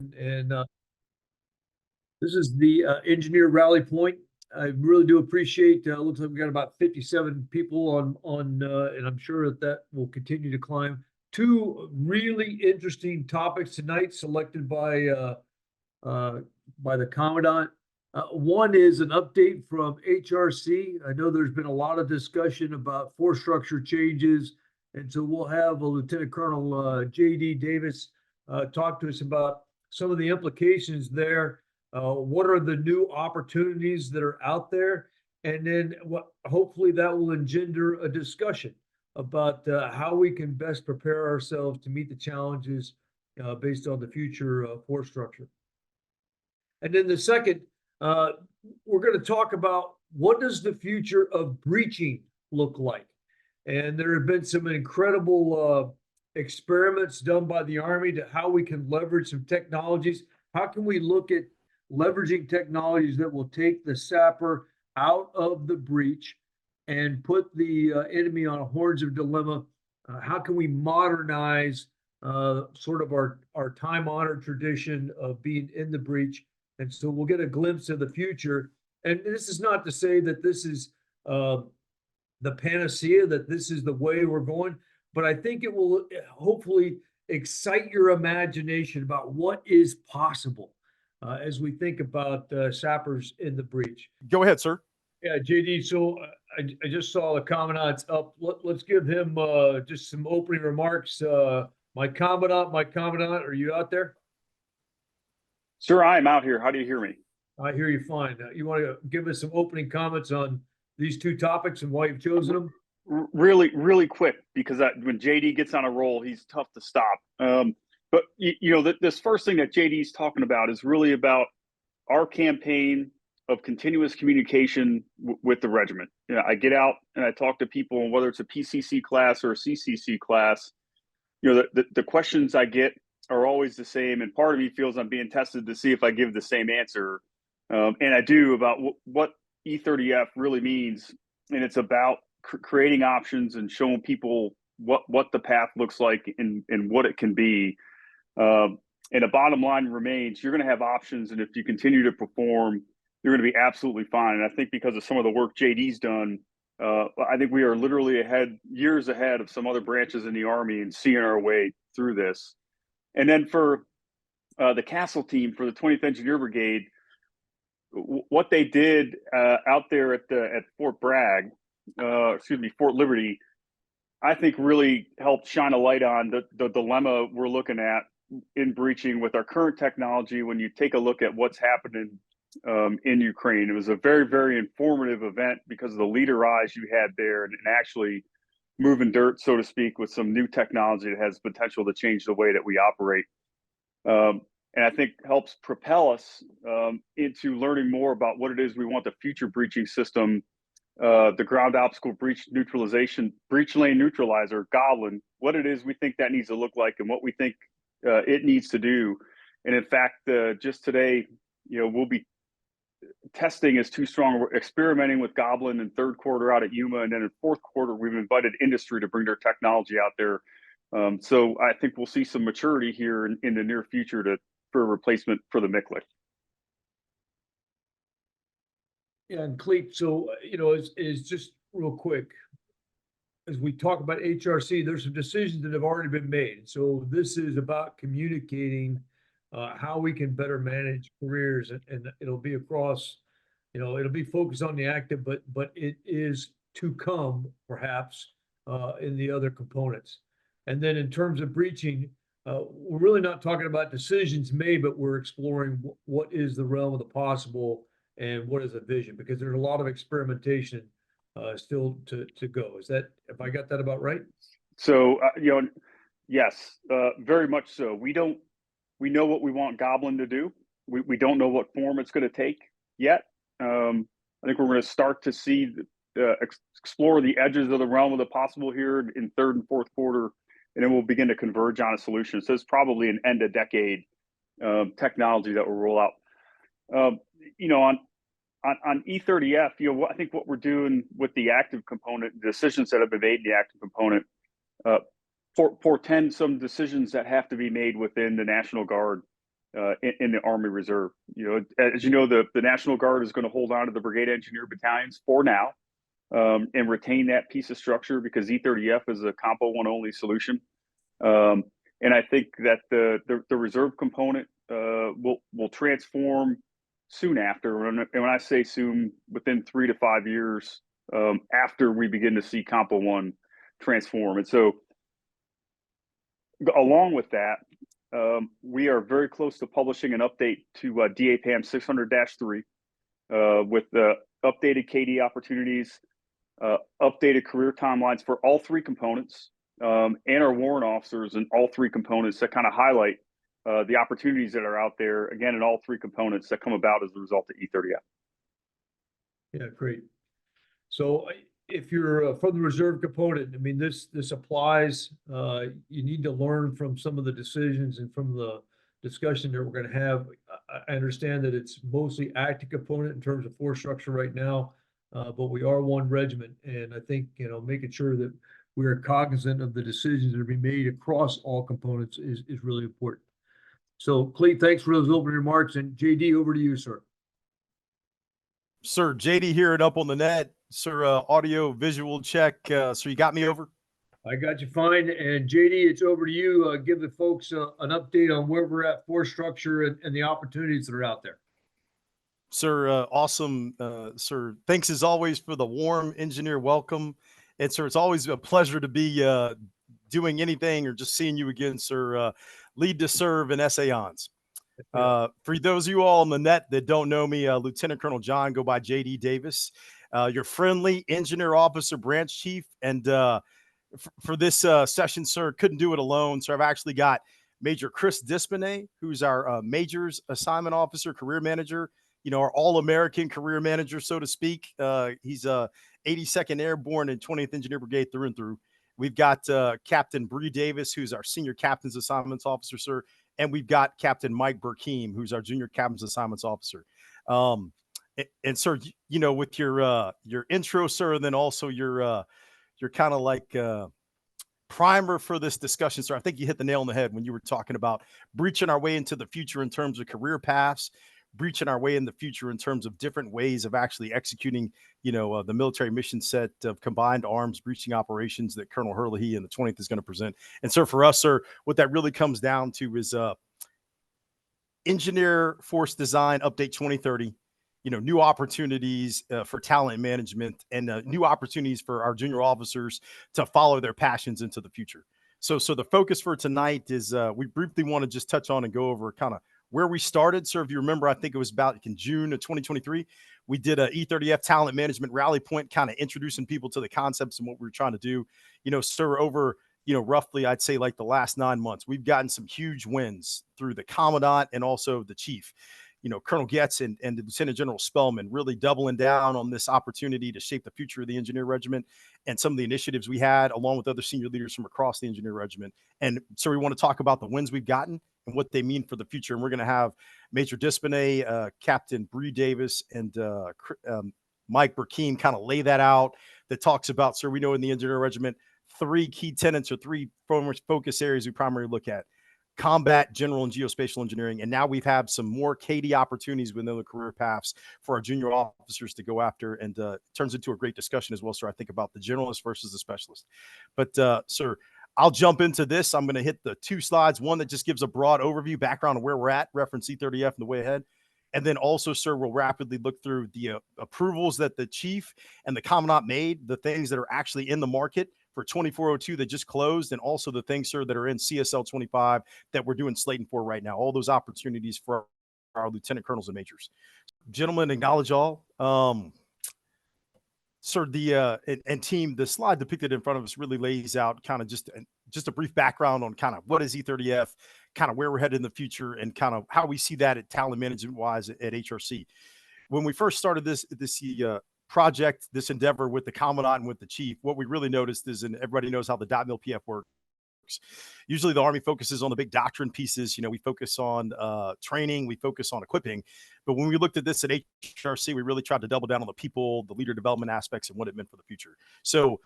And this is the engineer rally point. I really do appreciate. Looks like we got about 57 people and I'm sure that will continue to climb. Two really interesting topics tonight, selected uh, by the commandant. One is an update from HRC. I know there's been a lot of discussion about force structure changes, and so we'll have a Lieutenant Colonel J.D. Davis talk to us about some of the implications there. What are the new opportunities that are out there? And then what hopefully that will engender a discussion about how we can best prepare ourselves to meet the challenges based on the future force structure. And then the second, uh, we're going to talk about what does the future of breaching look like? And there have been some incredible experiments done by the Army to how we can leverage some technologies. How can we look at leveraging technologies that will take the sapper out of the breach and put the enemy on a horns of dilemma? How can we modernize sort of our time honored tradition of being in the breach? And so we'll get a glimpse of the future. And this is not to say that this is uh, the panacea, that this is the way we're going, but I think it will hopefully excite your imagination about what is possible as we think about sappers in the breach. Go ahead, sir. Yeah, JD. So I just saw the commandant's up. Let's give him just some opening remarks. My commandant, are you out there? Sir, I am out here. How do you hear me? I hear you fine. You want to give us some opening comments on these two topics and why you've chosen them? Really quick, because when JD gets on a roll, he's tough to stop. But this first thing that JD's talking about is really about our campaign of continuous communication with the regiment. I get out and I talk to people, and whether it's a PCC class or a CCC class, the questions I get are always the same, and part of me feels I'm being tested to see if I give the same answer, and I do, about what E30F really means, and it's about creating options and showing people what the path looks like and what it can be. And the bottom line remains, you're going to have options, and if you continue to perform, you're going to be absolutely fine. And I think because of some of the work JD's done, I think we are literally years ahead of some other branches in the Army and seeing our way through this. And then for the Castle team, for the 20th Engineer Brigade, what they did out there at Fort Bragg, Fort Liberty, I think really helped shine a light on the dilemma we're looking at in breaching with our current technology. When you take a look at what's happening in Ukraine, it was a very, very informative event because of the leader eyes you had there, and actually moving dirt, so to speak, with some new technology that has potential to change the way that we operate. And I think helps propel us into learning more about what it is we want the future breaching system, the ground obstacle breach lane neutralizer, Goblin, what it is we think that needs to look like and what we think it needs to do. And in fact, just today, we'll be testing is too strong. We're experimenting with Goblin in third quarter out at Yuma, and then in fourth quarter, we've invited industry to bring their technology out there. So I think we'll see some maturity here in the near future for a replacement for the MICLIC. Yeah, and Cleet, so is just real quick, as we talk about HRC, there's some decisions that have already been made. So this is about communicating how we can better manage careers, and it'll be across, it'll be focused on the active, but it is to come perhaps in the other components. And then in terms of breaching, we're really not talking about decisions made, but we're exploring what is the realm of the possible and what is the vision, because there's a lot of experimentation still to go. Is that, if I got that about right? So, yes, very much so. We know what we want Goblin to do. We don't know what form it's going to take yet. I think we're going to start to see, explore the edges of the realm of the possible here in third and fourth quarter, and then we'll begin to converge on a solution. So it's probably an end of decade technology that will roll out. On E30F, I think what we're doing with the active component, decisions that have been made in the active component, portend some decisions that have to be made within the National Guard. in the Army Reserve. As you know, the National Guard is going to hold on to the Brigade Engineer battalions for now, and retain that piece of structure because E30F is a Compo 1 only solution. And I think that the reserve component will transform soon after. And when I say soon, within 3 to 5 years after we begin to see Compo 1 transform. And so along with that, we are very close to publishing an update to DAPAM 600-3 with the updated KD opportunities, updated career timelines for all three components, and our warrant officers in all three components that kind of highlight the opportunities that are out there, again, in all three components that come about as a result of E30F. Yeah, great. So if you're from the reserve component, I mean, this applies. You need to learn from some of the decisions and from the discussion that we're going to have. I understand that it's mostly active component in terms of force structure right now, but we are one regiment, and I think making sure that we are cognizant of the decisions that are being made across all components is really important. So, Clete, thanks for those opening remarks, and JD, over to you, sir. Sir, JD here and up on the net. Sir, audio visual check. So you got me over? I got you fine. And JD, it's over to you. Give the folks an update on where we're at force structure and the opportunities that are out there. Sir, awesome. Sir, thanks as always for the warm engineer welcome. And sir, it's always a pleasure to be doing anything or just seeing you again, sir. Lead to serve in SAONS. For those of you all on the net that don't know me, Lieutenant Colonel John, go by JD Davis, your friendly engineer officer branch chief. And for this session, sir, couldn't do it alone. So I've actually got Major Chris Dispone, who's our major's assignment officer, career manager, our all-American career manager, so to speak. He's 82nd Airborne and 20th Engineer Brigade through and through. We've got Captain Bree Davis, who's our senior captain's assignments officer, sir. And we've got Captain Mike Burkeem, who's our junior captain's assignments officer. And sir, with your intro, sir, and then also your kind of like primer for this discussion, sir, I think you hit the nail on the head when you were talking about breaching our way into the future in terms of career paths, breaching our way in the future in terms of different ways of actually executing, the military mission set of combined arms breaching operations that Colonel Hurley and the 20th is going to present. And so for us, sir, what that really comes down to is Engineer Force Design Update 2030, new opportunities for talent management and new opportunities for our junior officers to follow their passions into the future. So the focus for tonight is we briefly want to just touch on and go over kind of where we started. Sir, if you remember, I think it was about in June of 2023, we did a E30F talent management rally point, kind of introducing people to the concepts and what we were trying to do. Sir, over, roughly, I'd say like the last 9 months, we've gotten some huge wins through the Commandant and also the Chief. Colonel Getz and Lieutenant General Spellman really doubling down on this opportunity to shape the future of the Engineer Regiment and some of the initiatives we had, along with other senior leaders from across the Engineer Regiment. And so we want to talk about the wins we've gotten and what they mean for the future. And we're going to have Major Dispone, Captain Bree Davis, and Mike Burkeem kind of lay that out. That talks about, sir, we know in the Engineer Regiment, 3 key tenets or 3 focus areas we primarily look at: combat, general, and geospatial engineering. And now we've had some more KD opportunities within the career paths for our junior officers to go after, and turns into a great discussion as well, sir, I think, about the generalist versus the specialist. But sir, I'll jump into this. I'm going to hit the 2 slides, one that just gives a broad overview, background of where we're at, reference E30F and the way ahead. And then also, sir, we'll rapidly look through the approvals that the Chief and the Commandant made, the things that are actually in the market for 2402 that just closed, and also the things, sir, that are in CSL 25 that we're doing slating for right now. All those opportunities for our lieutenant colonels and majors. Gentlemen, acknowledge all. Sir, and team, the slide depicted in front of us really lays out kind of just a brief background on kind of what is E30F, kind of where we're headed in the future, and kind of how we see that at talent management wise at HRC. When we first started this project, this endeavor with the Commandant and with the Chief, what we really noticed is, and everybody knows how the .mil PF works. Usually the Army focuses on the big doctrine pieces. We focus on training, we focus on equipping. But when we looked at this at HRC, we really tried to double down on the people, the leader development aspects, and what it meant for the future. So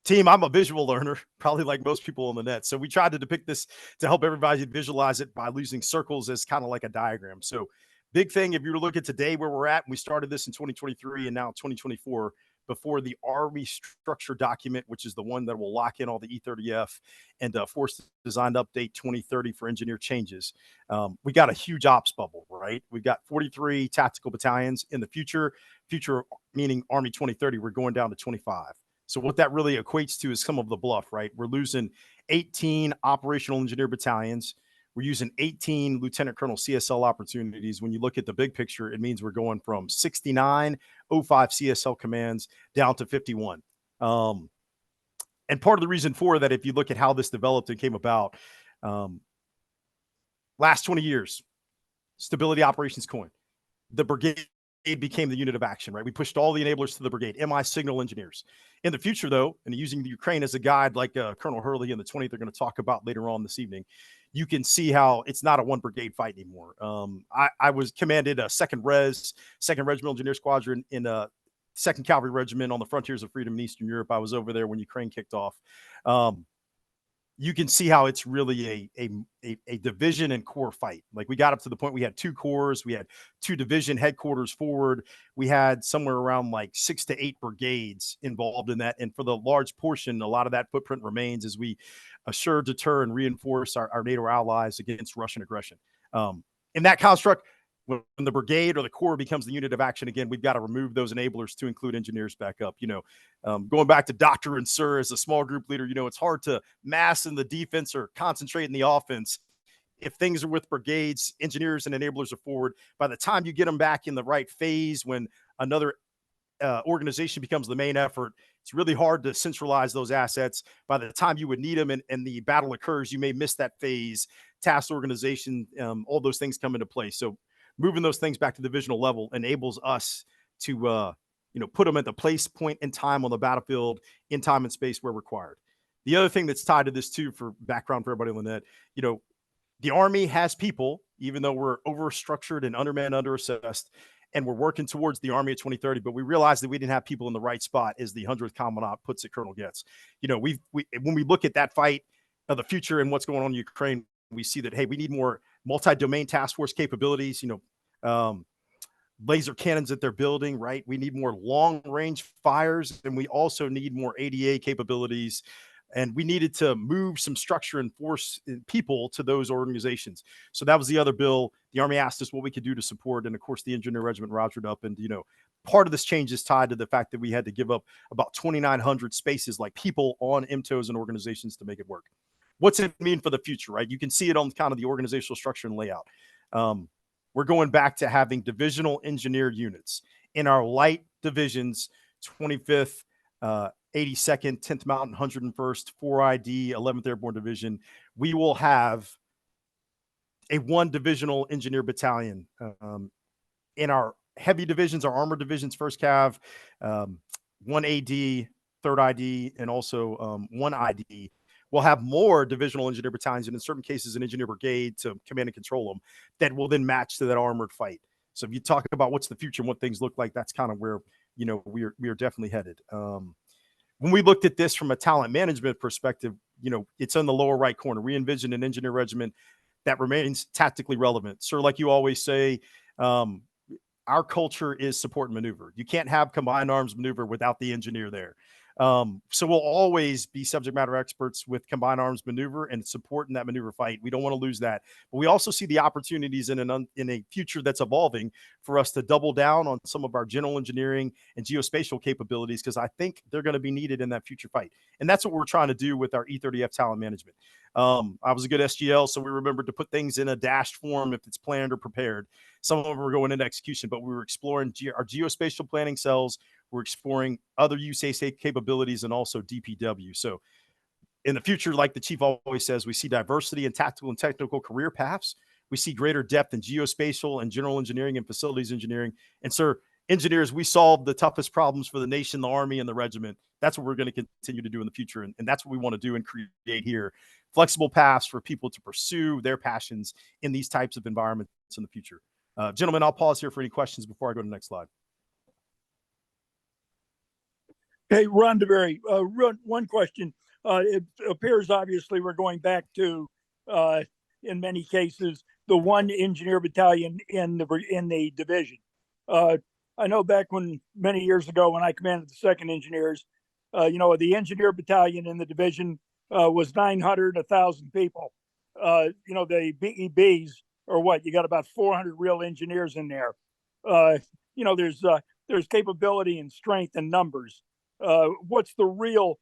Team, I'm a visual learner, probably like most people on the net. So we tried to depict this to help everybody visualize it by using circles as kind of like a diagram. So big thing, if you were to look at today where we're at, and we started this in 2023 and now 2024, before the Army structure document, which is the one that will lock in all the E30F and force design update 2030 for engineer changes. We got a huge ops bubble, right? We've got 43 tactical battalions in the future meaning Army 2030, we're going down to 25. So what that really equates to is some of the bluff, right? We're losing 18 operational engineer battalions. We're using 18 lieutenant colonel CSL opportunities. When you look at the big picture, it means we're going from 69 05 CSL commands down to 51. And part of the reason for that, if you look at how this developed and came about, last 20 years, stability operations coin, the brigade became the unit of action, right? We pushed all the enablers to the brigade, MI signal engineers. In the future, though, and using the Ukraine as a guide, like Colonel Hurley and the 20th are going to talk about later on this evening, you can see how it's not a one brigade fight anymore. I was commanded a second Regimental Engineer Squadron in a 2nd Cavalry Regiment on the frontiers of freedom in Eastern Europe. I was over there when Ukraine kicked off. You can see how it's really a division and corps fight. Like we got up to the point we had 2 corps, we had 2 division headquarters forward. We had somewhere around like 6 to 8 brigades involved in that. And for the large portion, a lot of that footprint remains as we assure, deter, and reinforce our NATO allies against Russian aggression. In that construct, when the brigade or the corps becomes the unit of action again, we've got to remove those enablers to include engineers back up. Going back to Dr. and Sir as a small group leader, it's hard to mass in the defense or concentrate in the offense. If things are with brigades, engineers and enablers are forward, by the time you get them back in the right phase, when another organization becomes the main effort, it's really hard to centralize those assets. By the time you would need them and the battle occurs, you may miss that phase, task organization, all those things come into play. So moving those things back to the divisional level enables us to, put them at the place, point, and time on the battlefield in time and space where required. The other thing that's tied to this too, for background for everybody on the net, the Army has people, even though we're overstructured and undermanned, underassessed, and we're working towards the Army of 2030, but we realized that we didn't have people in the right spot, as the 100th Commandant puts it, Colonel Getz. When we look at that fight of the future and what's going on in Ukraine, we see that, hey, we need more multi-domain task force capabilities, laser cannons that they're building, right? We need more long-range fires, and we also need more ADA capabilities. And we needed to move some structure and force people to those organizations. So that was the other bill. The Army asked us what we could do to support. And of course, the Engineer Regiment rogered up. And, part of this change is tied to the fact that we had to give up about 2,900 spaces, like people on MTOs and organizations, to make it work. What's it mean for the future, right? You can see it on kind of the organizational structure and layout. We're going back to having divisional engineer units in our light divisions, 25th, 82nd, 10th Mountain, 101st, 4ID, 11th Airborne Division. We will have a 1 divisional engineer battalion. In our heavy divisions, our armored divisions, 1st Cav, 1 AD, 3rd ID, and also 1 ID. We'll have more divisional engineer battalions, and in certain cases, an engineer brigade to command and control them, that will then match to that armored fight. So if you talk about what's the future and what things look like, that's kind of where, we are definitely headed. When we looked at this from a talent management perspective, it's in the lower right corner. We envision an engineer regiment that remains tactically relevant. Sir, like you always say, our culture is support and maneuver. You can't have combined arms maneuver without the engineer there. So we'll always be subject matter experts with combined arms maneuver and support in that maneuver fight. We don't want to lose that. But we also see the opportunities in a future that's evolving for us to double down on some of our general engineering and geospatial capabilities, because I think they're going to be needed in that future fight. And that's what we're trying to do with our E30F talent management. I was a good SGL, so we remembered to put things in a dashed form if it's planned or prepared. Some of them were going into execution, but we were exploring our geospatial planning cells. We're exploring other USAC capabilities and also DPW. So in the future, like the chief always says, we see diversity in tactical and technical career paths. We see greater depth in geospatial and general engineering and facilities engineering. And sir, engineers, we solve the toughest problems for the nation, the Army, and the regiment. That's what we're going to continue to do in the future. And that's what we want to do and create here. Flexible paths for people to pursue their passions in these types of environments in the future. Gentlemen, I'll pause here for any questions before I go to the next slide. Hey, Ron DeBerry, one question. It appears obviously we're going back to, in many cases, the one engineer battalion in the division. I know back when many years ago when I commanded the second engineers, the engineer battalion in the division was 900, 1,000 people. The BEBs are what? You got about 400 real engineers in there. There's capability and strength in numbers. What's the real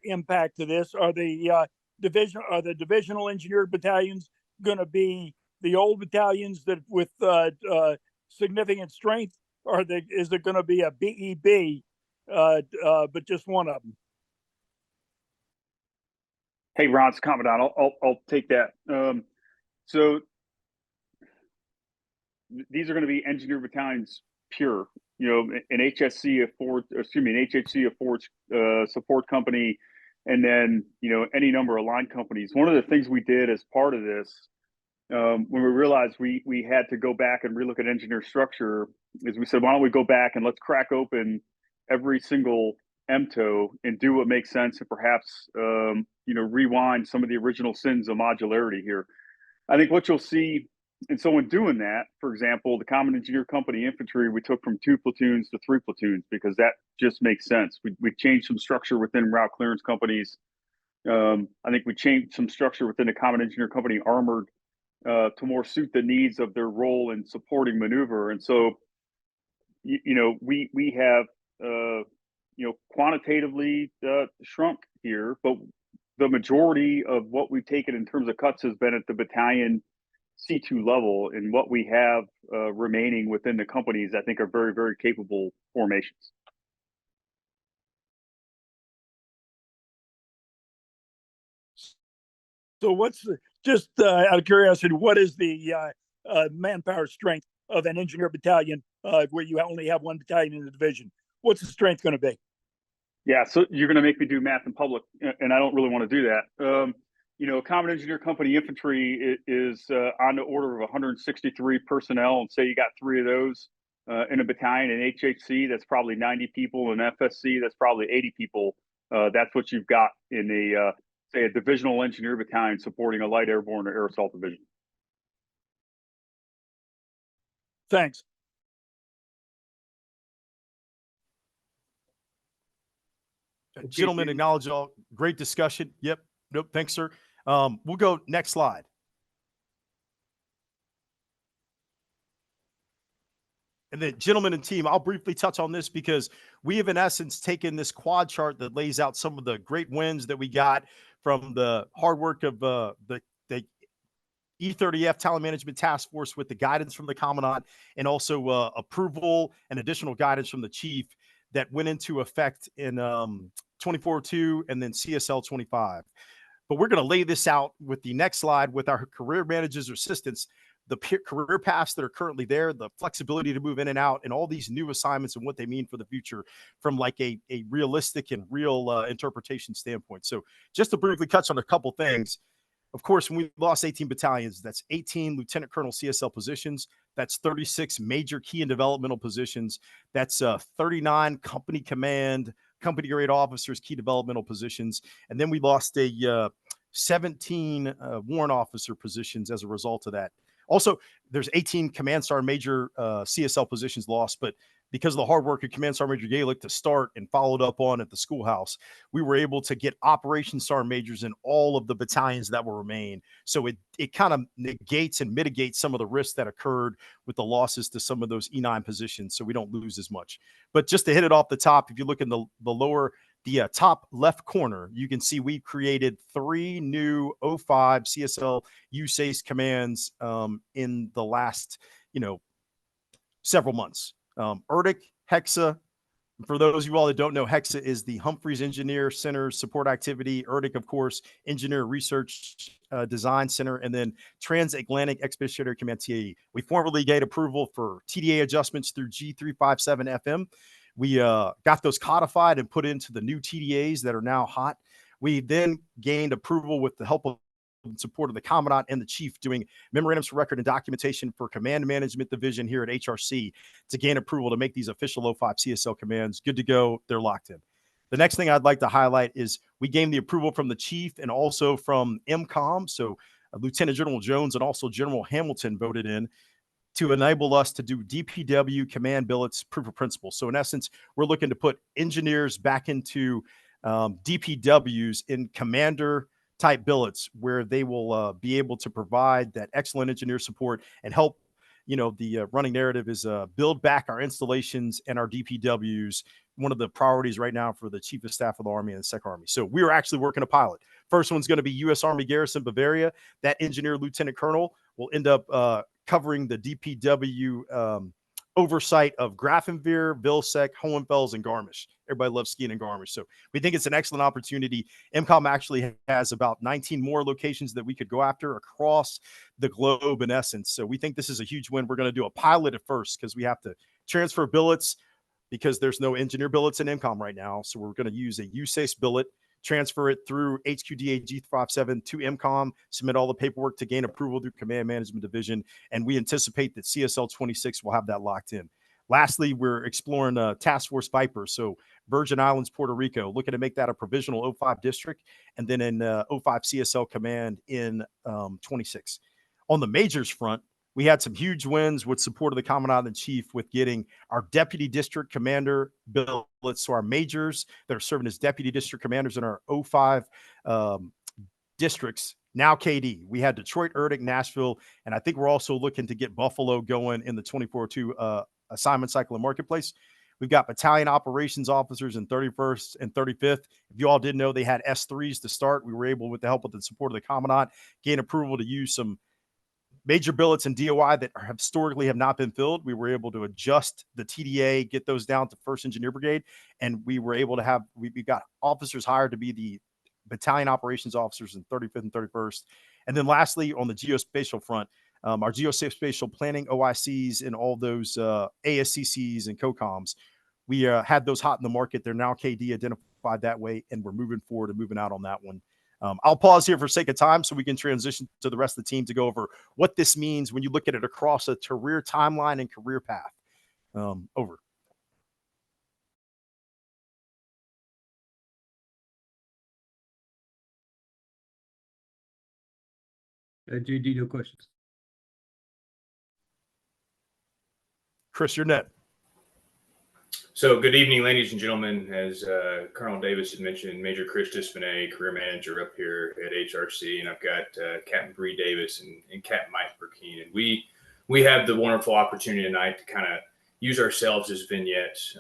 impact of this? Are the divisional engineer battalions going to be the old battalions that with significant strength, or is it going to be a BEB, but just one of them? Hey, Ron, it's Commandant. I'll take that. So these are going to be engineer battalions pure. An HSC affords support company, and then any number of line companies. One of the things we did as part of this, when we realized we had to go back and relook at engineer structure, is we said, why don't we go back and let's crack open every single MTO and do what makes sense, and perhaps rewind some of the original sins of modularity here. I think what you'll see, and so in doing that, for example, the Common Engineer Company infantry, we took from 2 platoons to 3 platoons because that just makes sense. We changed some structure within route clearance companies. I think we changed some structure within the Common Engineer Company armored to more suit the needs of their role in supporting maneuver. And so, we have quantitatively shrunk here, but the majority of what we've taken in terms of cuts has been at the battalion C2 level, and what we have remaining within the companies, I think, are very, very capable formations. So just out of curiosity, what is the manpower strength of an engineer battalion where you only have one battalion in the division? What's the strength going to be? Yeah, so you're going to make me do math in public, and I don't really want to do that. Common Engineer Company infantry is on the order of 163 personnel, and say you got 3 of those in a battalion. In HHC, that's probably 90 people. In FSC, that's probably 80 people. That's what you've got in a divisional engineer battalion supporting a light airborne or air assault division. Thanks. Okay, Gentlemen, acknowledge all. Great discussion. Yep. Nope. Thanks, sir. We'll go next slide. And then, gentlemen and team, I'll briefly touch on this because we have, in essence, taken this quad chart that lays out some of the great wins that we got from the hard work of the E30F Talent Management Task Force with the guidance from the Commandant and also approval and additional guidance from the Chief that went into effect in 24-2 and then CSL 25. But we're going to lay this out with the next slide with our career managers or assistants, the career paths that are currently there, the flexibility to move in and out, and all these new assignments and what they mean for the future from like a realistic and real interpretation standpoint. So just to briefly touch on a couple things. Of course, when we lost 18 battalions, that's 18 lieutenant colonel CSL positions. That's 36 major key and developmental positions. That's 39 company command, company grade officers, key developmental positions. And then we lost 17 warrant officer positions as a result of that. Also, there's 18 command sergeant major CSL positions lost, but because of the hard work of Command Sergeant Major Gaelic to start and followed up on at the schoolhouse, we were able to get Operations Sergeant Majors in all of the battalions that will remain. So it kind of negates and mitigates some of the risks that occurred with the losses to some of those E9 positions, so we don't lose as much. But just to hit it off the top, if you look in the top left corner, you can see we created 3 new 05 CSL USACE commands in the last, several months. ERDIC, HEXA. For those of you all that don't know, HEXA is the Humphreys Engineer Center Support Activity. ERDIC, of course, Engineer Research Design Center, and then Transatlantic Expeditionary Command TAE. We formally gave approval for TDA adjustments through G357 FM. We got those codified and put into the new TDAs that are now hot. We then gained approval with the help of and support of the Commandant and the Chief doing memorandums for record and documentation for Command Management Division here at HRC to gain approval to make these official 05 CSL commands good to go. They're locked in. The next thing I'd like to highlight is we gained the approval from the chief and also from MCOM. So Lieutenant General Jones and also General Hamilton voted in to enable us to do DPW command billets proof of principle. So in essence, we're looking to put engineers back into DPWs in commander type billets where they will be able to provide that excellent engineer support and help. The running narrative is build back our installations and our DPWs. One of the priorities right now for the Chief of Staff of the Army and the Sec Army. So we are actually working a pilot. First one's going to be U.S. Army Garrison Bavaria. That engineer lieutenant colonel will end up covering the DPW oversight of Grafenwehr, Vilsec, Hohenfels, and Garmisch. Everybody loves skiing in Garmisch. So we think it's an excellent opportunity. MCOM actually has about 19 more locations that we could go after across the globe in essence. So we think this is a huge win. We're going to do a pilot at first because we have to transfer billets because there's no engineer billets in MCOM right now. So we're going to use a USACE billet, transfer it through HQDA G57 to MCOM, submit all the paperwork to gain approval through Command Management Division, and we anticipate that CSL 26 will have that locked in. Lastly, we're exploring Task Force Viper, so Virgin Islands, Puerto Rico, looking to make that a provisional 05 district, and then in 05 CSL Command in 26. On the majors front, we had some huge wins with support of the Commandant in Chief with getting our deputy district commander billets. So our majors that are serving as deputy district commanders in our 05 districts, now KD. We had Detroit, Erdick, Nashville, and I think we're also looking to get Buffalo going in the 2402 assignment cycle and marketplace. We've got battalion operations officers in 31st and 35th. If you all didn't know, they had S3s to start. We were able, with the help of the support of the Commandant, gain approval to use some major billets and DOI that historically have not been filled. We were able to adjust the TDA, get those down to 1st Engineer Brigade, and we were able to have, we got officers hired to be the battalion operations officers in 35th and 31st. And then lastly, on the geospatial front, our geospatial planning OICs and all those ASCCs and COCOMs, we had those hot in the market. They're now KD identified that way, and we're moving forward and moving out on that one. I'll pause here for sake of time so we can transition to the rest of the team to go over what this means when you look at it across a career timeline and career path. Over. JD, no questions. Chris, you're net. So good evening, ladies and gentlemen. As Colonel Davis had mentioned, Major Chris Dispinay, career manager up here at HRC, and I've got Captain Bree Davis and Captain Mike Burkeen. And we have the wonderful opportunity tonight to kind of use ourselves as vignettes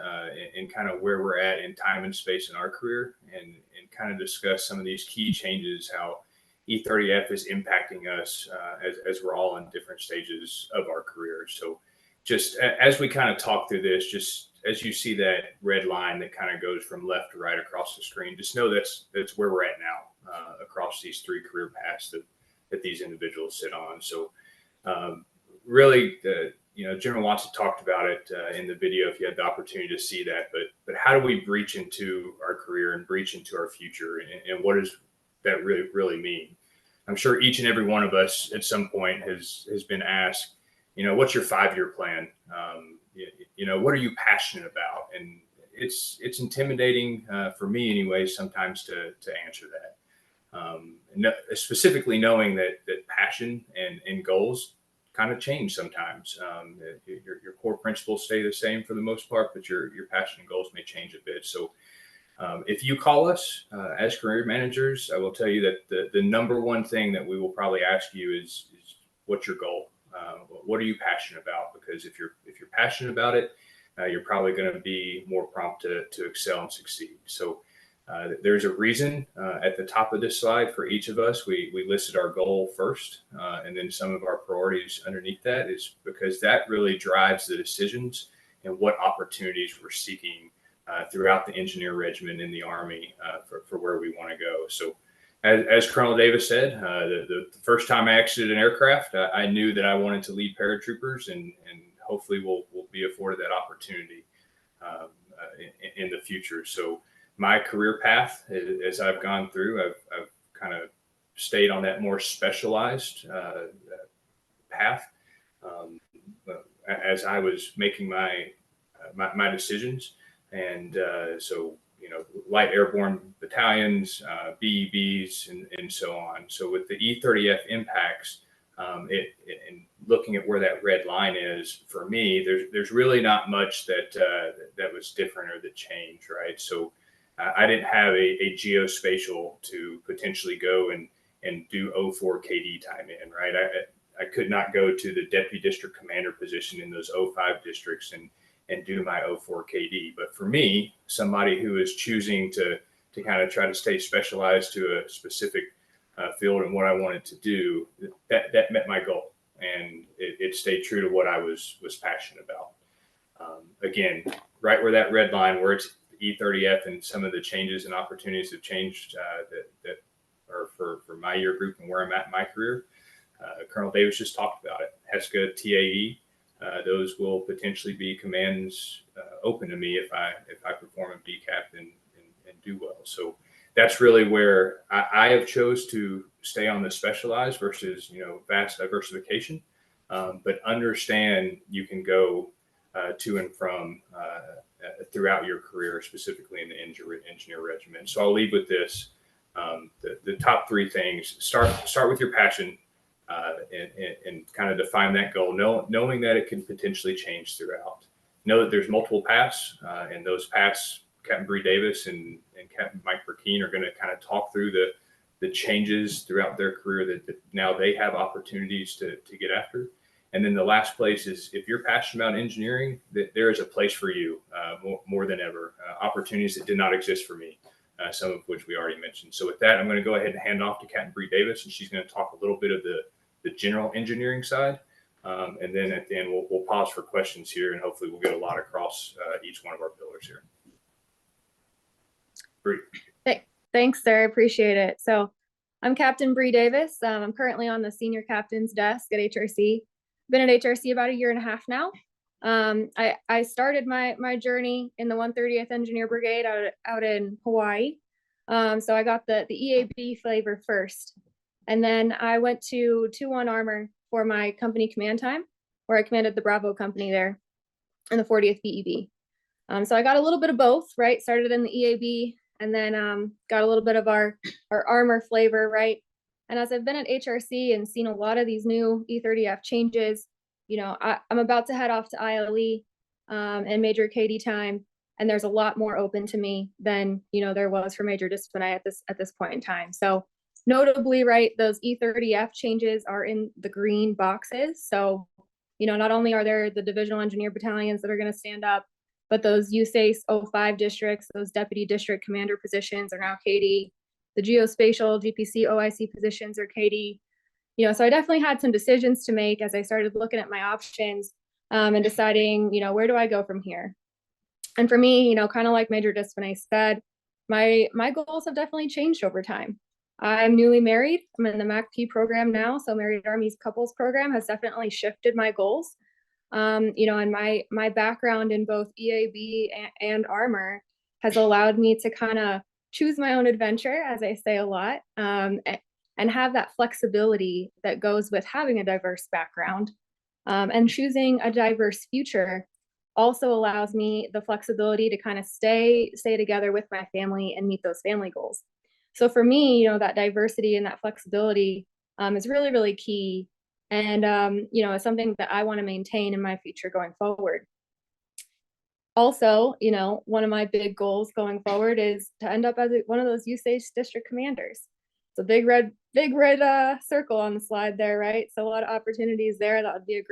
and kind of where we're at in time and space in our career, and kind of discuss some of these key changes, how E30F is impacting us as we're all in different stages of our career. So just as we kind of talk through this, just as you see that red line that kind of goes from left to right across the screen, just know that's where we're at now across these three career paths that these individuals sit on. So really, General Watson talked about it in the video if you had the opportunity to see that, but how do we breach into our career and breach into our future, and what does that really mean? I'm sure each and every one of us at some point has been asked, what's your 5-year plan? What are you passionate about? And it's intimidating for me anyway, sometimes to answer that. Specifically knowing that passion and goals kind of change sometimes. Your core principles stay the same for the most part, but your passion and goals may change a bit. So if you call us as career managers, I will tell you that the number one thing that we will probably ask you is what's your goal? What are you passionate about? Because if you're passionate about it, you're probably going to be more prompt to excel and succeed. So there's a reason at the top of this slide for each of us. We listed our goal first, and then some of our priorities underneath that is because that really drives the decisions and what opportunities we're seeking throughout the engineer regiment in the Army for where we want to go. So as Colonel Davis said, the first time I exited an aircraft, I knew that I wanted to lead paratroopers, and hopefully we'll be afforded that opportunity in the future. So my career path, as I've gone through, I've kind of stayed on that more specialized path as I was making my decisions. And so, light airborne battalions, BEBs, and so on. So with the E30F impacts, and looking at where that red line is for me, there's really not much that was different or that changed, right? So I didn't have a geospatial to potentially go and do 04 KD time in, right? I could not go to the deputy district commander position in those 05 districts and do my 04 KD. But for me, somebody who is choosing to kind of try to stay specialized to a specific field and what I wanted to do, that met my goal, and it stayed true to what I was passionate about. Again, right where that red line, where it's E30F, and some of the changes and opportunities have changed that are for my year group and where I'm at in my career. Colonel Davis just talked about it. HESCA, TAE, those will potentially be commands open to me if I perform a BCAP and do well. So that's really where I have chose to stay on the specialized versus vast diversification. But understand you can go to and from throughout your career, specifically in the engineer regiment. So I'll leave with this: the top three things. Start with your passion. And kind of define that goal, knowing that it can potentially change throughout. Know that there's multiple paths, and those paths, Captain Bree Davis and Captain Mike Burkeen are going to kind of talk through the changes throughout their career that now they have opportunities to get after. And then the last place is, if you're passionate about engineering, that there is a place for you more than ever. Opportunities that did not exist for me, some of which we already mentioned. So with that, I'm going to go ahead and hand off to Captain Bree Davis, and she's going to talk a little bit of the general engineering side. And then at the end, we'll pause for questions here, and hopefully we'll get a lot across each one of our pillars here. Bree. Thanks, sir. I appreciate it. So I'm Captain Bree Davis. I'm currently on the senior captain's desk at HRC. Been at HRC about 1.5 years now. I started my journey in the 130th Engineer Brigade out in Hawaii. So I got the EAB flavor first. And then I went to 2-1 Armor for my company command time, where I commanded the Bravo company there in the 40th BEB. So I got a little bit of both, right? Started in the EAB, and then got a little bit of our armor flavor, right? And as I've been at HRC and seen a lot of these new E30F changes, I'm about to head off to ILE and Major KD time, and there's a lot more open to me than there was for Major Discipline at this point in time. So notably, right, those E30F changes are in the green boxes. So, not only are there the divisional engineer battalions that are going to stand up, but those USACE 05 districts, those deputy district commander positions are now KD. The geospatial GPC OIC positions are KD. So I definitely had some decisions to make as I started looking at my options and deciding, where do I go from here? And for me, kind of like Major Discipline said, my goals have definitely changed over time. I'm newly married. I'm in the MACP program now. So Married Armies Couples Program has definitely shifted my goals. And my background in both EAB and Armor has allowed me to kind of choose my own adventure, as I say a lot, and have that flexibility that goes with having a diverse background. And choosing a diverse future also allows me the flexibility to kind of stay together with my family and meet those family goals. So for me, that diversity and that flexibility is really, really key. And, it's something that I want to maintain in my future going forward. Also, one of my big goals going forward is to end up as one of those USACE district commanders. So big red circle on the slide there, right? So a lot of opportunities there. That would be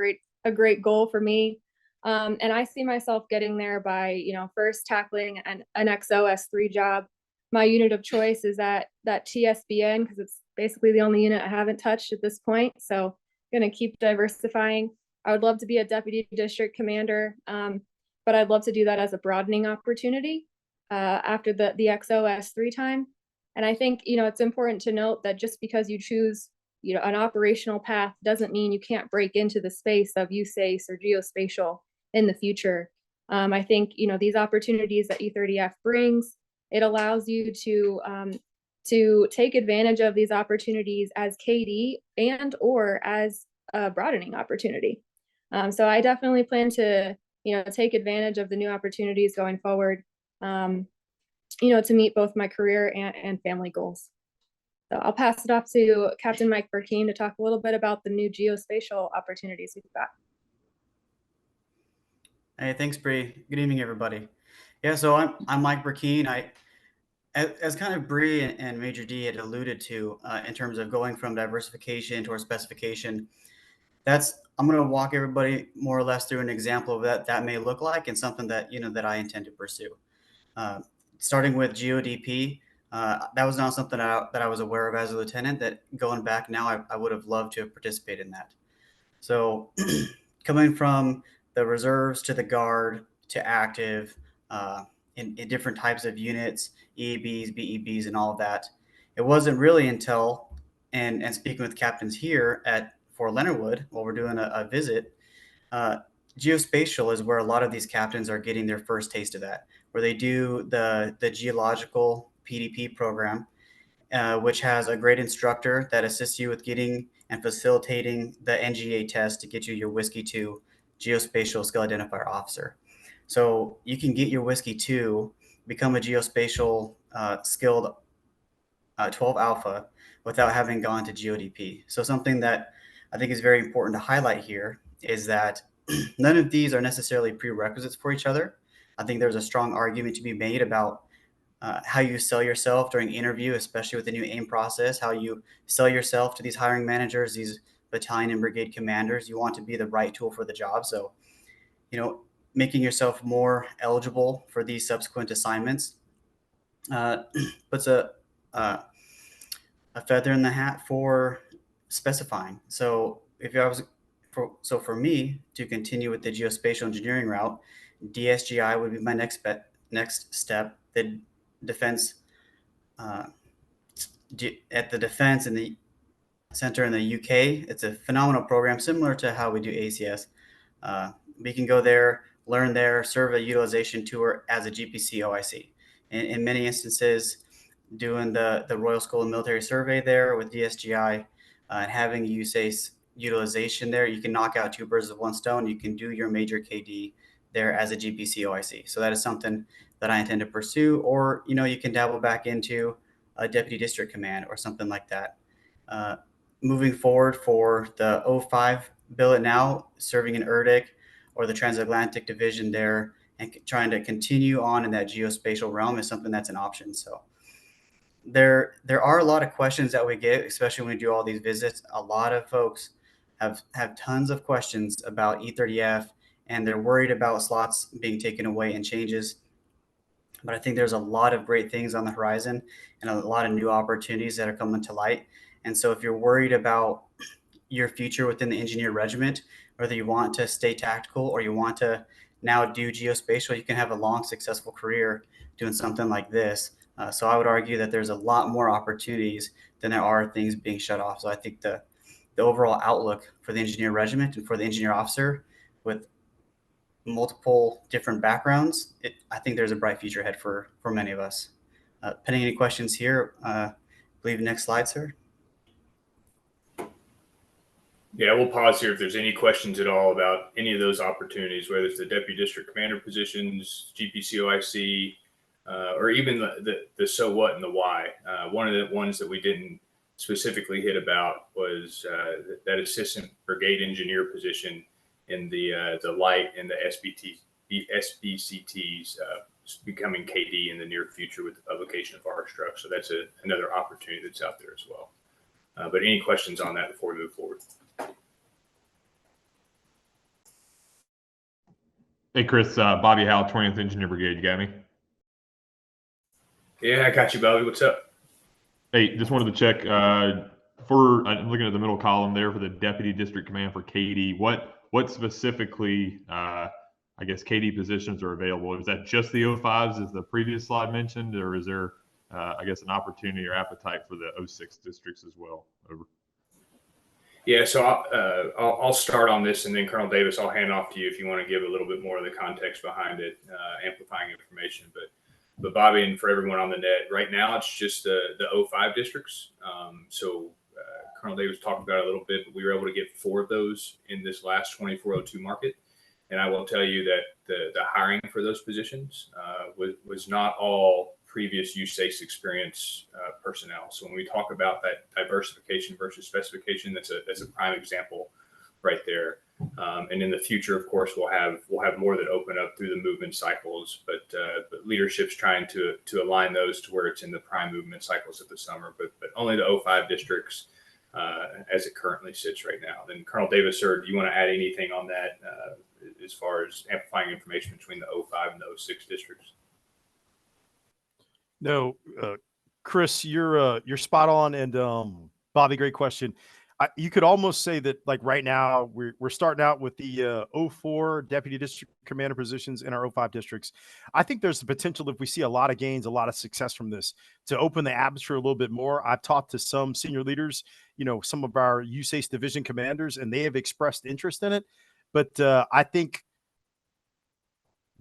a great goal for me. And I see myself getting there by, first tackling an XOS3 job. My unit of choice is that TSBN, because it's basically the only unit I haven't touched at this point. So I'm going to keep diversifying. I would love to be a deputy district commander, but I'd love to do that as a broadening opportunity after the XOS3 time. And I think, it's important to note that just because you choose, an operational path doesn't mean you can't break into the space of USACE or geospatial in the future. I think, these opportunities that E30F brings, it allows you to take advantage of these opportunities as KD and or as a broadening opportunity. So I definitely plan to, take advantage of the new opportunities going forward. And to meet both my career and family goals. So I'll pass it off to Captain Mike Burkeen to talk a little bit about the new geospatial opportunities we've got. Hey, thanks, Bree. Good evening, everybody. Yeah, so I'm Mike Burkeen. As kind of Bree and Major D had alluded to, in terms of going from diversification towards specification, I'm going to walk everybody more or less through an example of that may look like, and something that that I intend to pursue. Starting with GeoDP, that was not something that I was aware of as a lieutenant. That going back now, I would have loved to have participated in that. So coming from the reserves to the guard to active, in different types of units, EABs, BEBs, and all of that. It wasn't really until, and speaking with captains here at Fort Leonard Wood while we're doing a visit, geospatial is where a lot of these captains are getting their first taste of that, where they do the geological PDP program, which has a great instructor that assists you with getting and facilitating the NGA test to get you your Whiskey 2 geospatial skill identifier officer. So you can get your Whiskey 2, become a geospatial skilled 12 alpha without having gone to GeoDP. So something that I think is very important to highlight here is that none of these are necessarily prerequisites for each other. I think there's a strong argument to be made about how you sell yourself during interview, especially with the new AIM process, how you sell yourself to these hiring managers, these battalion and brigade commanders. You want to be the right tool for the job. So, making yourself more eligible for these subsequent assignments puts a feather in the hat for specifying. So for me to continue with the geospatial engineering route, DSGI would be my next step. The defense at the defense in the center in the UK, it's a phenomenal program similar to how we do ACS. We can go there, learn there, serve a utilization tour as a GPC OIC. In many instances, doing the Royal School of Military Survey there with DSGI, and having USACE utilization there, you can knock out two birds with one stone. You can do your major KD there as a GPC OIC. So that is something that I intend to pursue, or you can dabble back into a deputy district command or something like that. Moving forward for the 05 billet now, serving in ERDIC or the Transatlantic Division there, and trying to continue on in that geospatial realm is something that's an option. So there are a lot of questions that we get, especially when we do all these visits. A lot of folks have tons of questions about E30F, and they're worried about slots being taken away and changes. But I think there's a lot of great things on the horizon and a lot of new opportunities that are coming to light. And so if you're worried about your future within the engineer regiment, whether you want to stay tactical or you want to now do geospatial, you can have a long, successful career doing something like this. So I would argue that there's a lot more opportunities than there are things being shut off. So I think the overall outlook for the engineer regiment and for the engineer officer with multiple different backgrounds, I think there's a bright future ahead for many of us. Pending any questions here, I believe next slide, sir. Yeah, we'll pause here if there's any questions at all about any of those opportunities, whether it's the deputy district commander positions, GPCOIC, or even the so what and the why. One of the ones that we didn't specifically hit about was that assistant brigade engineer position in the light and the SBCTs becoming KD in the near future with the publication of RStruct. So that's another opportunity that's out there as well. But any questions on that before we move forward? Hey, Chris, Bobby Howell, 20th Engineer Brigade. You got me? Yeah, I got you, Bobby. What's up? Hey, just wanted to check I'm looking at the middle column there for the Deputy District Command for KD. What specifically, I guess, KD positions are available? Is that just the 05s as the previous slide mentioned, or is there, I guess, an opportunity or appetite for the 06 districts as well? Over. Yeah, so I'll start on this, and then Colonel Davis, I'll hand off to you if you want to give a little bit more of the context behind it, amplifying information. But Bobby, and for everyone on the net, right now it's just the 05 districts. So Colonel Davis talked about it a little bit, but we were able to get 4 of those in this last 2402 market. And I will tell you that the hiring for those positions was not all previous USACE experience personnel. So when we talk about that diversification versus specification, that's a prime example right there. And in the future, of course, we'll have more that open up through the movement cycles, but leadership's trying to align those to where it's in the prime movement cycles of the summer, but only the 05 districts as it currently sits right now. Then Colonel Davis, sir, do you want to add anything on that as far as amplifying information between the 05 and the 06 districts? No, Chris, you're spot on, and Bobby, great question. You could almost say that, like, right now we're starting out with the 04 deputy district commander positions in our 05 districts. I think there's the potential, if we see a lot of gains, a lot of success from this, to open the atmosphere a little bit more. I've talked to some senior leaders, some of our USACE division commanders, and they have expressed interest in it. But I think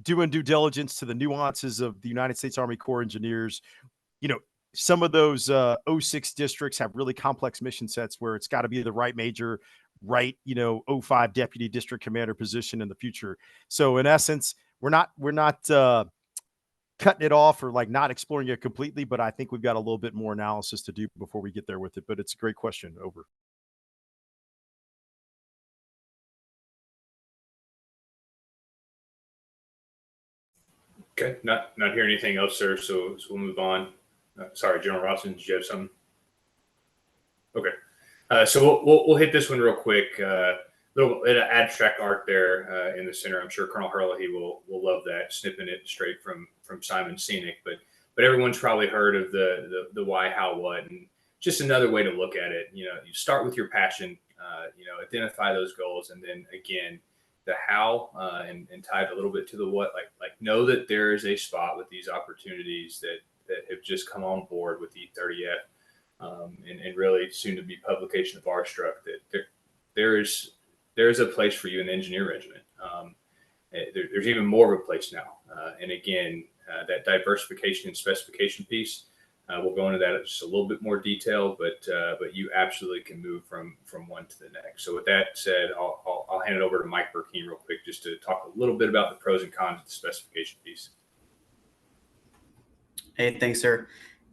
doing due diligence to the nuances of the United States Army Corps of Engineers, some of those 06 districts have really complex mission sets where it's got to be the right major, right, 05 deputy district commander position in the future. So in essence, we're not cutting it off or like not exploring it completely, but I think we've got a little bit more analysis to do before we get there with it. But it's a great question. Over. Okay, not hearing anything else, sir. So we'll move on. Sorry, General Robson, did you have something? Okay, so we'll hit this one real quick. Little abstract art there in the center. I'm sure Colonel Herlihy will love that, snipping it straight from Simon Sinek. But everyone's probably heard of the why, how, what, and just another way to look at it. You start with your passion. Identify those goals, and then again, the how and tied a little bit to the what. Like know that there is a spot with these opportunities that have just come on board with E30F and really soon to be publication of R-Struck, that there's a place for you in the engineer regiment. There's even more of a place now. And again, that diversification and specification piece, we'll go into that in just a little bit more detail, but you absolutely can move from one to the next. So with that said, I'll hand it over to Mike Burkeen real quick just to talk a little bit about the pros and cons of the specification piece. Hey, thanks, sir.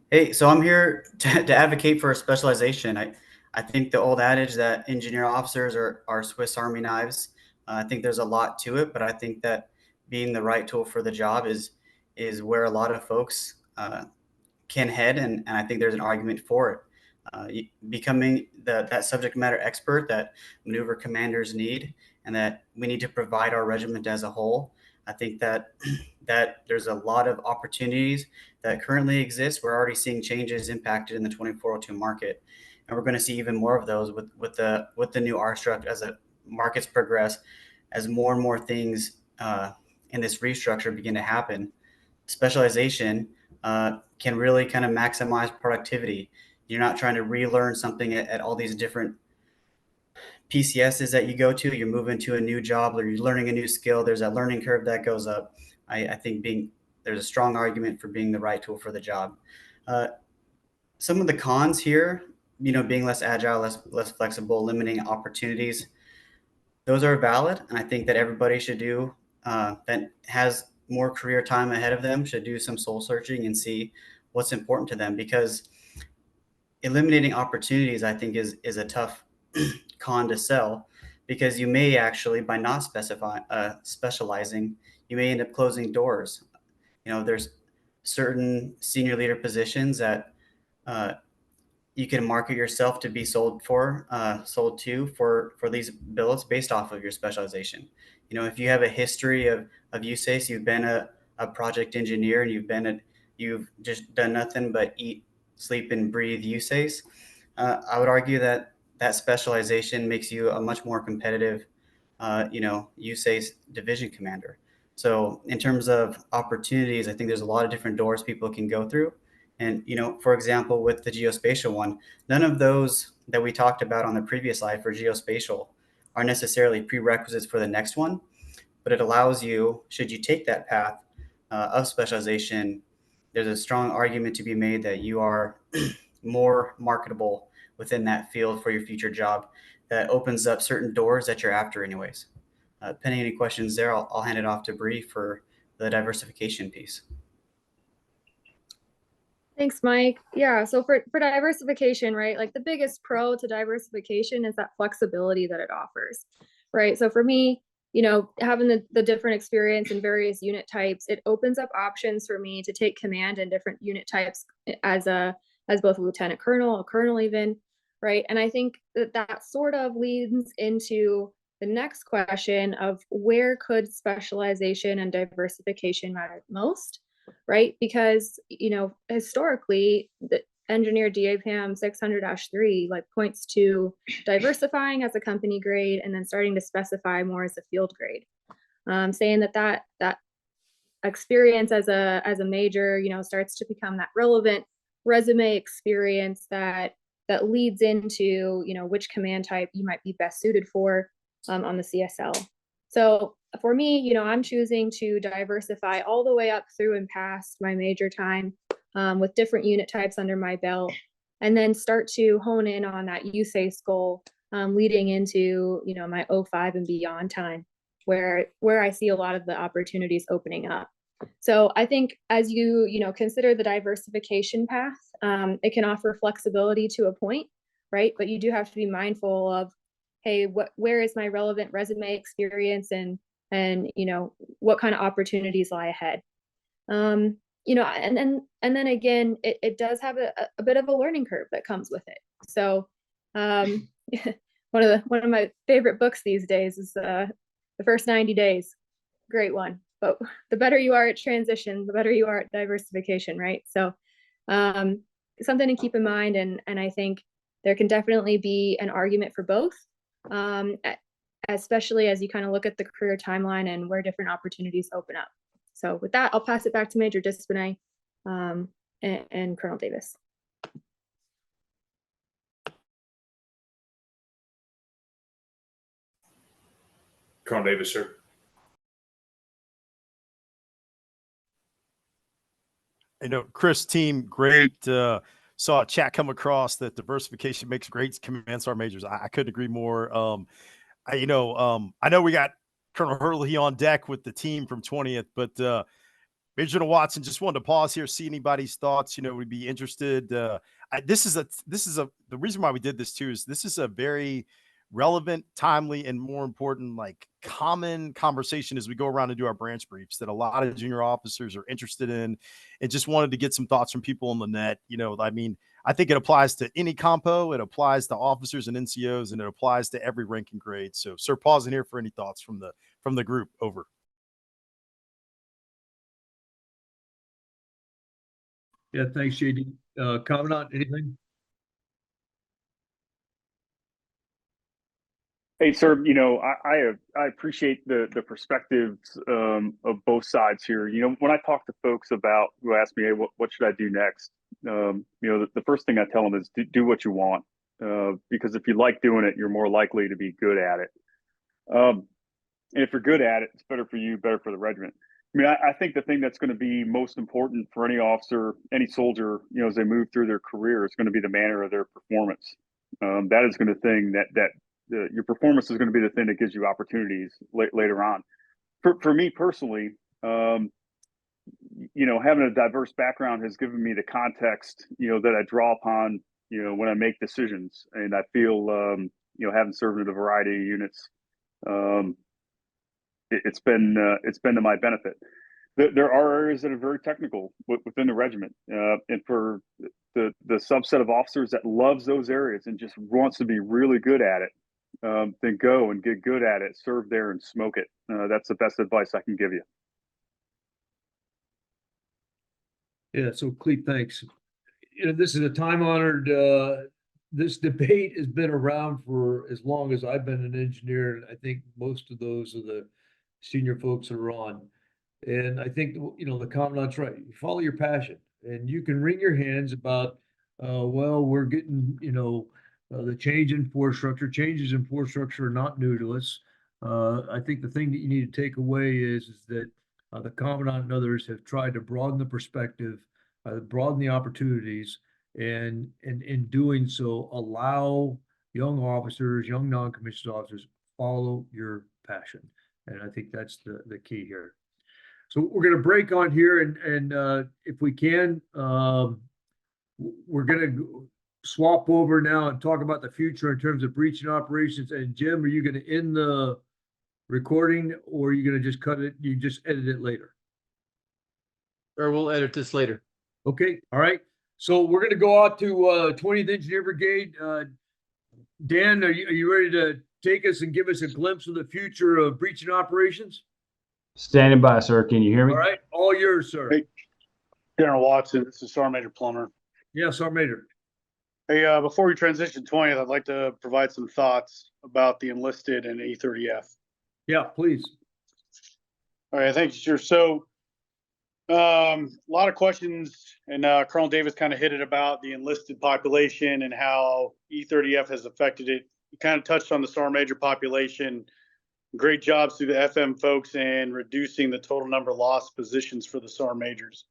Hey, so I'm here to advocate for specialization. I think the old adage that engineer officers are Swiss Army knives, I think there's a lot to it, but I think that being the right tool for the job is where a lot of folks can head, and I think there's an argument for it. Becoming that subject matter expert that maneuver commanders need, and that we need to provide our regiment as a whole. I think that there's a lot of opportunities that currently exist. We're already seeing changes impacted in the 2402 market, and we're going to see even more of those with the new R-Struct as the markets progress, as more and more things in this restructure begin to happen. Specialization can really kind of maximize productivity. You're not trying to relearn something at all these different PCSs that you go to. You're moving to a new job, or you're learning a new skill. There's that learning curve that goes up. I think there's a strong argument for being the right tool for the job. Some of the cons here, being less agile, less flexible, limiting opportunities, those are valid. And I think that everybody should do that has more career time ahead of them should do some soul searching and see what's important to them, because eliminating opportunities, I think, is a tough con to sell, because you may actually, by not specializing, you may end up closing doors. There's certain senior leader positions that you can market yourself to be sold to for these billets based off of your specialization. If you have a history of USACE, you've been a project engineer, and you've just done nothing but eat, sleep, and breathe USACE, I would argue that specialization makes you a much more competitive, USACE division commander. So in terms of opportunities, I think there's a lot of different doors people can go through. And, for example, with the geospatial one, none of those that we talked about on the previous slide for geospatial are necessarily prerequisites for the next one, but it allows you, should you take that path of specialization, there's a strong argument to be made that you are more marketable within that field for your future job. That opens up certain doors that you're after anyways. Pending any questions there, I'll hand it off to Bree for the diversification piece. Thanks, Mike. Yeah, so for diversification, right? Like the biggest pro to diversification is that flexibility that it offers, right? So for me, having the different experience in various unit types, it opens up options for me to take command in different unit types as both a lieutenant colonel, a colonel even, right? And I think that sort of leads into the next question of where could specialization and diversification matter most, right? Because, historically, the engineer DAPAM 600-3 like points to diversifying as a company grade and then starting to specify more as a field grade, saying that experience as a major, starts to become that relevant resume experience that leads into, which command type you might be best suited for on the CSL. So for me, I'm choosing to diversify all the way up through and past my major time with different unit types under my belt, and then start to hone in on that USACE goal leading into, my 05 and beyond time, where I see a lot of the opportunities opening up. So I think as you consider the diversification path, it can offer flexibility to a point, right? But you do have to be mindful of, hey, where is my relevant resume experience and what kind of opportunities lie ahead. And then again, it does have a bit of a learning curve that comes with it. So one of my favorite books these days is The First 90 Days. Great one. But the better you are at transition, the better you are at diversification, right? So something to keep in mind. And I think there can definitely be an argument for both, especially as you kind of look at the career timeline and where different opportunities open up. So with that, I'll pass it back to Major Despinay and Colonel Davis. Colonel Davis, sir. Chris, team, great. Saw a chat come across that diversification makes great command sergeant majors. I couldn't agree more. I know we got Colonel Hurley on deck with the team from 20th, but Major General Watson, just wanted to pause here, see anybody's thoughts. We'd be interested. The reason why we did this too is this is a very relevant, timely, and more important, like common conversation as we go around and do our branch briefs that a lot of junior officers are interested in, and just wanted to get some thoughts from people on the net. I think it applies to any compo, it applies to officers and NCOs, and it applies to every rank and grade. So, sir, pausing here for any thoughts from the group. Over. Yeah, thanks, JD. Commandant, anything? Hey, sir, I appreciate the perspectives of both sides here. When I talk to folks who ask me, hey, what should I do next? The first thing I tell them is do what you want, because if you like doing it, you're more likely to be good at it. And if you're good at it, it's better for you, better for the regiment. I think the thing that's going to be most important for any officer, any soldier, as they move through their career, is going to be the manner of their performance. That is going to thing that your performance is going to be the thing that gives you opportunities later on. For me personally, having a diverse background has given me the context, that I draw upon, when I make decisions. And I feel, having served in a variety of units, it's been to my benefit. There are areas that are very technical within the regiment, and for the subset of officers that loves those areas and just wants to be really good at it, then go and get good at it, serve there and smoke it. That's the best advice I can give you. Yeah, so Clete, thanks. This is a time-honored, this debate has been around for as long as I've been an engineer, and I think most of those are the senior folks that are on. And I think, the commandant's right. You follow your passion, and you can wring your hands about, we're getting, the change in force structure. Changes in force structure are not new to us. I think the thing that you need to take away is that the commandant and others have tried to broaden the perspective, broaden the opportunities, and in doing so, allow young officers, young non-commissioned officers, follow your passion. And I think that's the key here. So we're going to break on here, and if we can, we're gonna swap over now and talk about the future in terms of breaching operations. And Jim, are you gonna end the recording or are you gonna just cut it? You just edit it later? Or we'll edit this later. Okay, all right. So we're gonna go out to 20th Engineer Brigade. Dan, are you ready to take us and give us a glimpse of the future of breaching operations? Standing by, sir. Can you hear me? All right, all yours, sir. Hey. General Watson, this is Sergeant Major Plummer. Yes, Sergeant Major. Hey, before we transition to 20th, I'd like to provide some thoughts about the enlisted and E30F. Yeah, please. All right, thanks, sir. So, a lot of questions, and Colonel Davis kind of hit it about the enlisted population and how E30F has affected it. You kind of touched on the Sergeant Major population. Great jobs through the FM folks in reducing the total number of lost positions for the Sergeant Majors.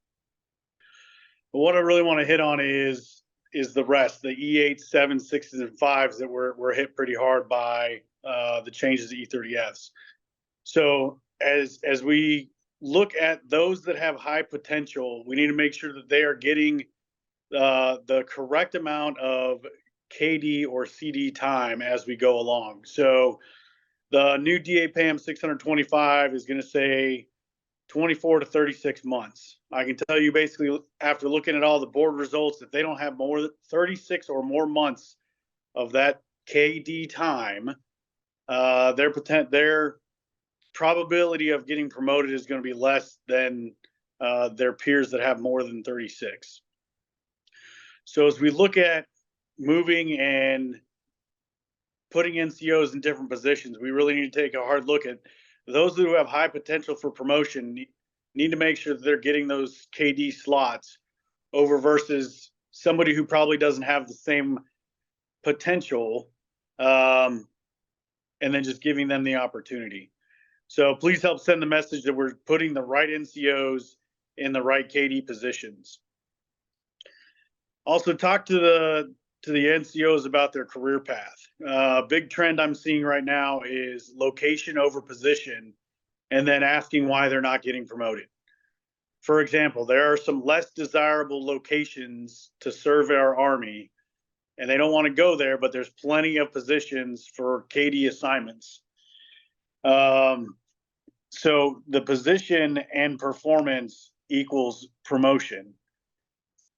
But what I really want to hit on is the rest, the E8s, 7s, 6s, and 5s that were hit pretty hard by the changes to E30Fs. So as we look at those that have high potential, we need to make sure that they are getting the correct amount of KD or CD time as we go along. So the new DAPAM 625 is going to say 24 to 36 months. I can tell you basically after looking at all the board results, if they don't have more than 36 or more months of that KD time, their probability of getting promoted is going to be less than their peers that have more than 36. So as we look at moving and putting NCOs in different positions, we really need to take a hard look at those who have high potential for promotion. Need to make sure that they're getting those KD slots over versus somebody who probably doesn't have the same potential, and then just giving them the opportunity. So please help send the message that we're putting the right NCOs in the right KD positions. Also talk to the NCOs about their career path. Big trend I'm seeing right now is location over position, and then asking why they're not getting promoted. For example, there are some less desirable locations to serve our Army, and they don't want to go there, but there's plenty of positions for KD assignments. So the position and performance equals promotion.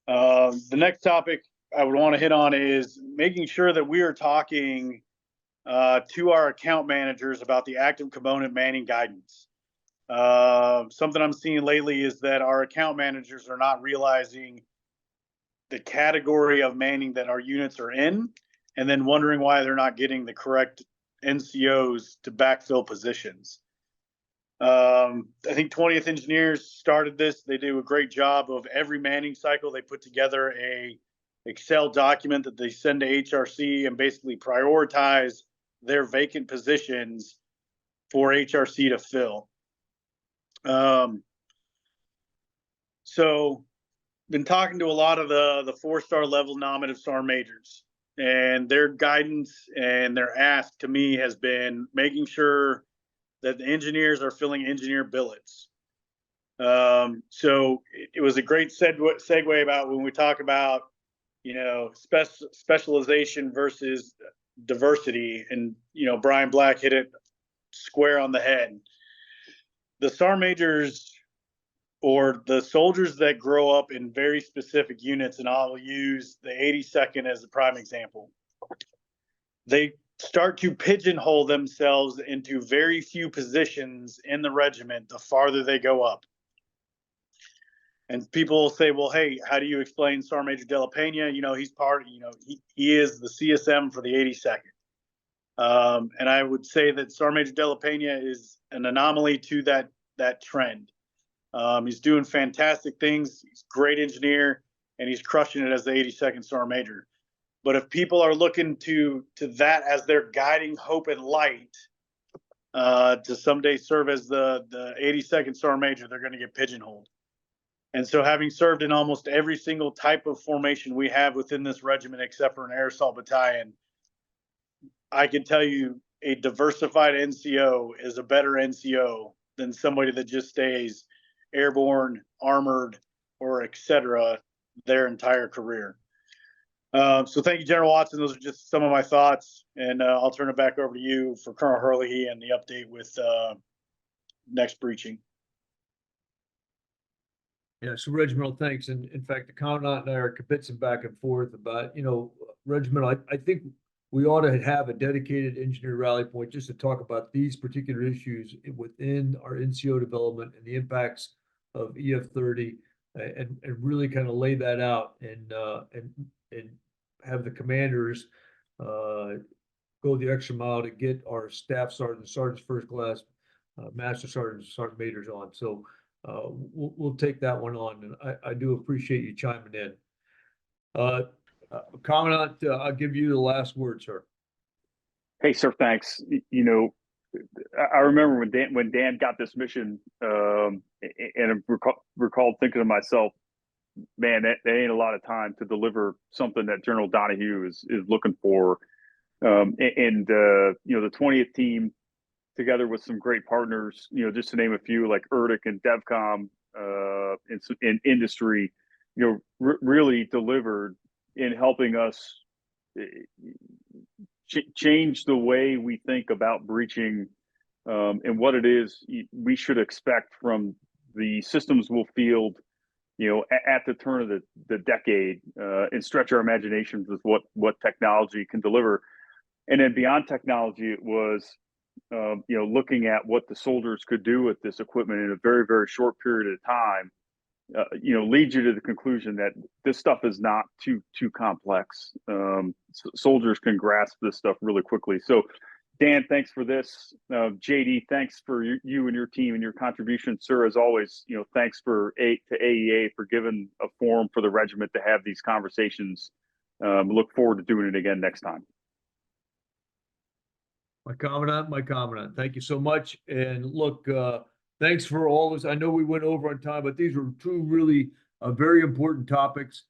The next topic I would want to hit on is making sure that we are talking to our account managers about the active component manning guidance. Something I'm seeing lately is that our account managers are not realizing the category of manning that our units are in, and then wondering why they're not getting the correct NCOs to backfill positions. I think 20th Engineers started this. They do a great job of every manning cycle. They put together a Excel document that they send to HRC and basically prioritize their vacant positions for HRC to fill. So been talking to a lot of the 4-star level nominative sergeant majors, and their guidance and their ask to me has been making sure that the engineers are filling engineer billets. So it was a great segue about when we talk about, specialization versus diversity. And, Brian Black hit it square on the head. The sergeant majors or the soldiers that grow up in very specific units, and I'll use the 82nd as a prime example, they start to pigeonhole themselves into very few positions in the regiment the farther they go up. And people will say, well, hey, how do you explain Sergeant Major De La Pena? He's part, he is the CSM for the 82nd. And I would say that Sergeant Major De La Pena is an anomaly to that trend. He's doing fantastic things. He's a great engineer, and he's crushing it as the 82nd Sergeant Major. But if people are looking to that as their guiding hope and light to someday serve as the 82nd Sergeant Major, they're going to get pigeonholed. And so having served in almost every single type of formation we have within this regiment, except for an air assault battalion, I can tell you a diversified NCO is a better NCO than somebody that just stays airborne, armored, or et cetera. their entire career. So thank you, General Watson. Those are just some of my thoughts, and I'll turn it back over to you for Colonel Hurley and the update with next breaching. Yeah, so Regimental, thanks. And in fact, the Commandant and I are convincing back and forth about, Regimental, I think we ought to have a dedicated engineer rally point just to talk about these particular issues within our NCO development and the impacts of EF30 and really kind of lay that out and have the commanders go the extra mile to get our staff sergeants, sergeants first class, master sergeants, sergeant majors on. So we'll take that one on, and I do appreciate you chiming in. Commandant, I'll give you the last word, sir. Hey, sir, thanks. I remember when Dan got this mission, and I recalled thinking to myself, man, that ain't a lot of time to deliver something that General Donahue is looking for. The 20th team, together with some great partners, just to name a few, like ERDIC and DevCom, in industry, really delivered in helping us change the way we think about breaching and what it is we should expect from the systems we'll field, at the turn of the decade, and stretch our imaginations with what technology can deliver. And then beyond technology, it was, looking at what the soldiers could do with this equipment in a very, very short period of time, leads you to the conclusion that this stuff is not too complex. Soldiers can grasp this stuff really quickly. So, Dan, thanks for this. JD, thanks for you and your team and your contribution, sir. As always, thanks to AEA for giving a forum for the regiment to have these conversations. Look forward to doing it again next time. My Commandant, thank you so much. And look, thanks for all this. I know we went over on time, but these were two really very important topics.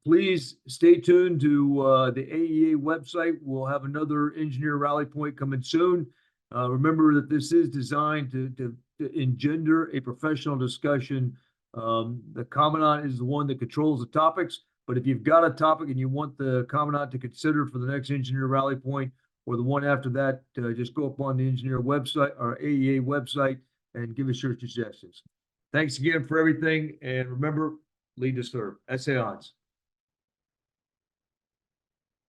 Please stay tuned to the AEA website. We'll have another engineer rally point coming soon. Remember that this is designed to engender a professional discussion. The Commandant is the one that controls the topics, but if you've got a topic and you want the Commandant to consider for the next engineer rally point or the one after that, just go up on the engineer website or AEA website and give us your suggestions. Thanks again for everything. And remember, lead to serve. SA odds.